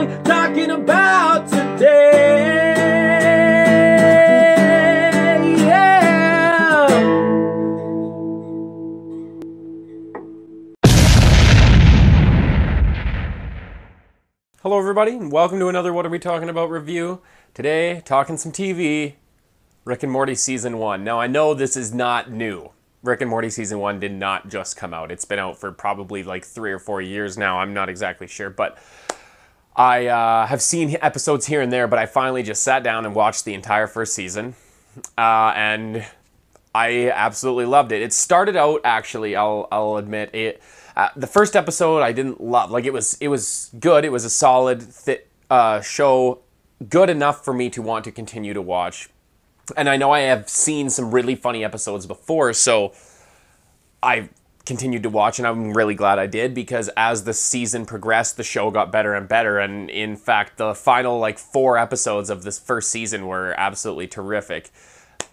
we talking about today? Yeah. Hello everybody, and welcome to another What Are We Talking About review. Today, talking some TV, Rick and Morty Season 1. Now I know this is not new. Rick and Morty Season 1 did not just come out. It's been out for probably like 3 or 4 years now. I'm not exactly sure, but I have seen episodes here and there, but I finally just sat down and watched the entire first season. And I absolutely loved it. It started out, actually, I'll admit, the first episode I didn't love. Like, it was good. It was a solid show, good enough for me to want to continue to watch. And I know I have seen some really funny episodes before, so I continued to watch, and I'm really glad I did, because as the season progressed, the show got better and better, and in fact, the final, like, 4 episodes of this first season were absolutely terrific.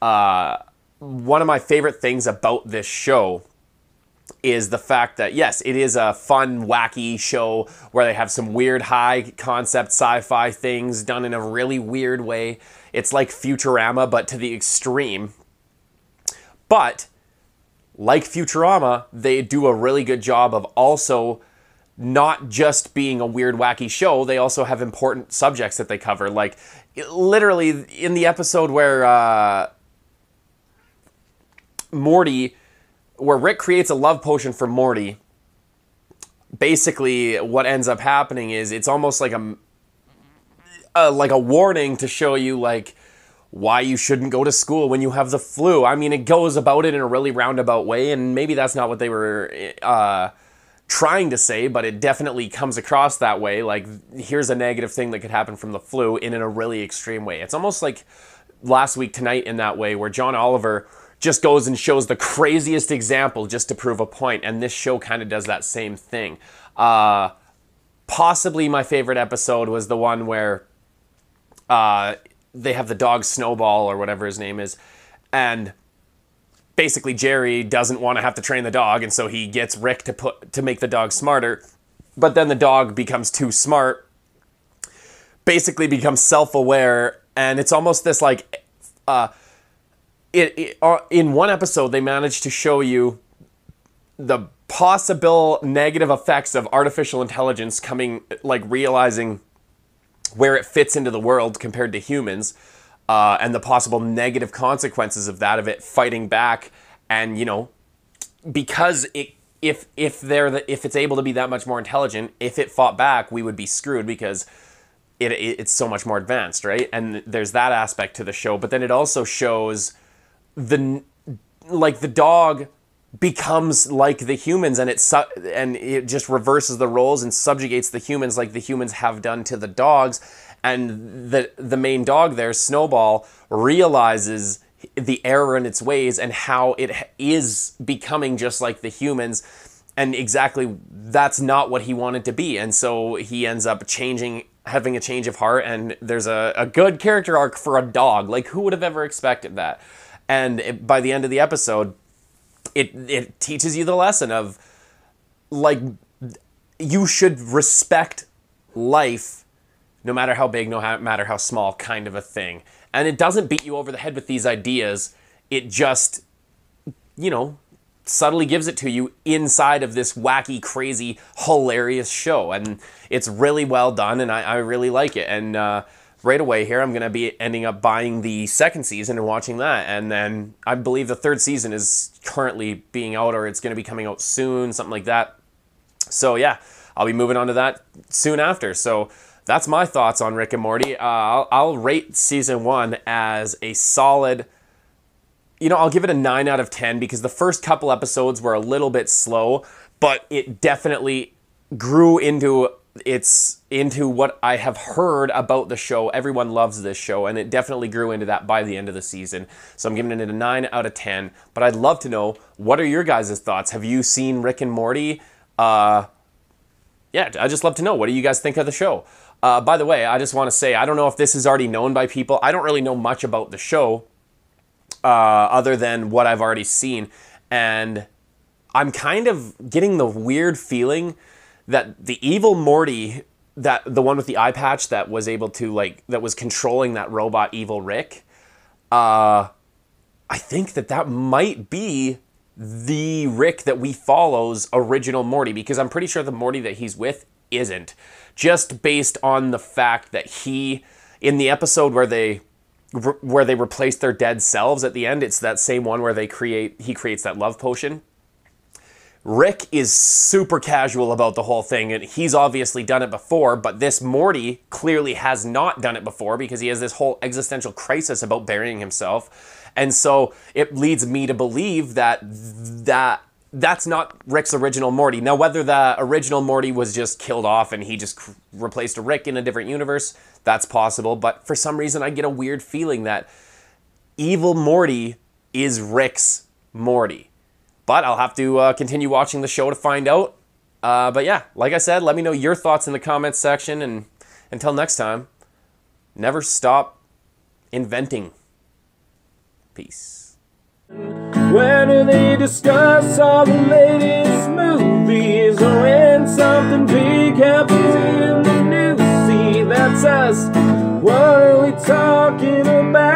One of my favorite things about this show is the fact that, yes, it is a fun, wacky show where they have some weird, high-concept sci-fi things done in a really weird way. It's like Futurama, but to the extreme. But, like Futurama, they do a really good job of also not just being a weird, wacky show. They also have important subjects that they cover. Like, literally, in the episode where where Rick creates a love potion for Morty, basically what ends up happening is it's almost like a warning to show you, like, why you shouldn't go to school when you have the flu. I mean, it goes about it in a really roundabout way, and maybe that's not what they were trying to say, but it definitely comes across that way. Like, here's a negative thing that could happen from the flu in a really extreme way. It's almost like Last Week Tonight in that way, where John Oliver just goes and shows the craziest example just to prove a point, and this show kind of does that same thing. Possibly my favorite episode was the one where they have the dog Snowball, or whatever his name is, and basically Jerry doesn't want to have to train the dog, and so he gets Rick to make the dog smarter, but then the dog becomes too smart, basically becomes self-aware, and it's almost this, like, in one episode they managed to show you the possible negative effects of artificial intelligence coming, like, realizing where it fits into the world compared to humans, and the possible negative consequences of that, of it fighting back. And, you know, because if it's able to be that much more intelligent, if it fought back, we would be screwed, because it's so much more advanced, right? And there's that aspect to the show. But then it also shows the dog becomes like the humans, and it just reverses the roles and subjugates the humans like the humans have done to the dogs. And the main dog there, Snowball, realizes the error in its ways and how it is becoming just like the humans, and exactly that's not what he wanted to be. And so he ends up having a change of heart, and there's a good character arc for a dog. Like, who would have ever expected that? And by the end of the episode, it teaches you the lesson of, like, you should respect life, no matter how big, no matter how small, kind of a thing. And it doesn't beat you over the head with these ideas. It just, you know, subtly gives it to you inside of this wacky, crazy, hilarious show. And it's really well done, and I really like it. And right away here, I'm going to be ending up buying the second season and watching that. And then I believe the third season is currently being out, or it's going to be coming out soon, something like that. So yeah, I'll be moving on to that soon after. So that's my thoughts on Rick and Morty. I'll rate season 1 as a solid, you know, I'll give it a 9 out of 10, because the first couple episodes were a little bit slow, but it definitely grew into what I have heard about the show. Everyone loves this show, and it definitely grew into that by the end of the season. So I'm giving it a 9 out of 10, but I'd love to know, what are your guys' thoughts? Have you seen Rick and Morty? Yeah, I'd just love to know. What do you guys think of the show? By the way, I just want to say, I don't know if this is already known by people. I don't really know much about the show, other than what I've already seen. And I'm kind of getting the weird feeling that the evil Morty that the one with the eye patch that was able to like that was controlling that robot evil Rick. I think that might be the Rick that we follow's original Morty, because I'm pretty sure the Morty that he's with isn't. Just based on the fact that he, in the episode where they replace their dead selves at the end, it's that same one where he creates that love potion. Rick is super casual about the whole thing, and he's obviously done it before, but this Morty clearly has not done it before because he has this whole existential crisis about burying himself. And so it leads me to believe that's not Rick's original Morty. Now, whether the original Morty was just killed off and he just replaced a Rick in a different universe, that's possible. But for some reason, I get a weird feeling that evil Morty is Rick's Morty. But I'll have to continue watching the show to find out. But yeah, like I said, let me know your thoughts in the comments section. And until next time, never stop inventing. Peace. Where do they discuss all the latest movies, or when something big happens in the news? See, that's us. What are we talking about?